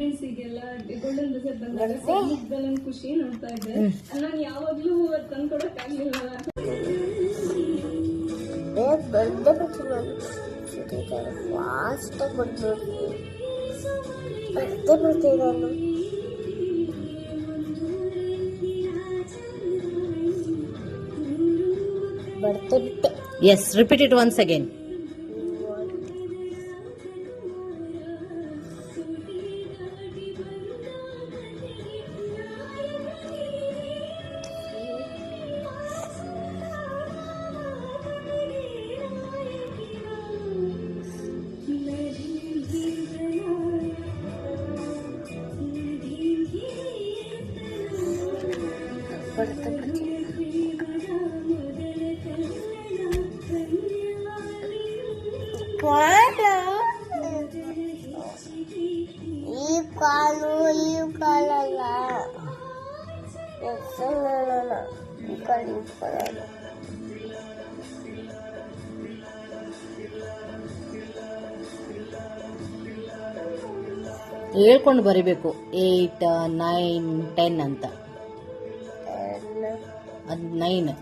ಈಗೆಲ್ಲ golden result ಬಂದಾಗ ಖುಷಿ ನೋಡ್ತಾ ಇದ್ದೆ. ನಾನು ಯಾವಾಗ್ಲೂ ತಂದ್ಕೊಡಕ್ ಆಗ್ಲಿಲ್ಲ. Yes, repeat it once again. ಹೇಳ್ಕೊಂಡು ಬರಿಬೇಕು. 8, 9, 10 ಅಂತ. ಅದು 9,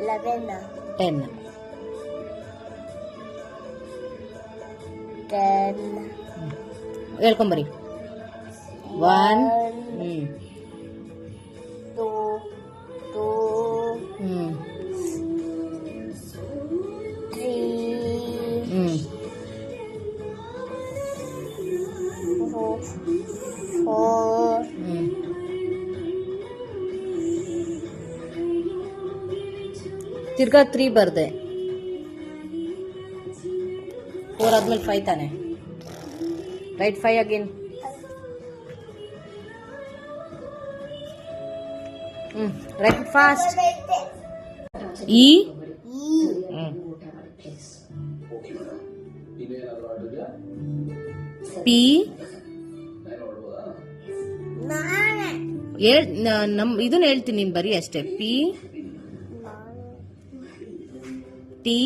11, 10. 10. ಹೇಳ್ಕೊಂಬರಿ. 1, 2, 3, 4. ತಿರ್ಗಾ 3 ಬರ್ದೆ. 4 ಆದ್ಮೇಲೆ 5 ತಾನೆ. Right 5 again. Right fast. ಈ ಪಿ ಇದನ್ನ ಹೇಳ್ತೀನಿ, ನೀನ್ ಬರೀ ಅಷ್ಟೇ. P T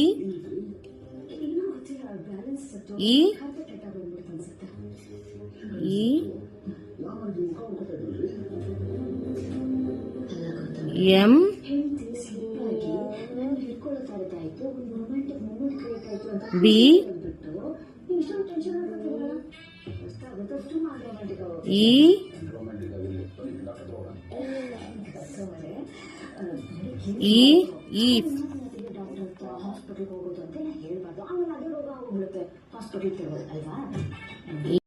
E M B E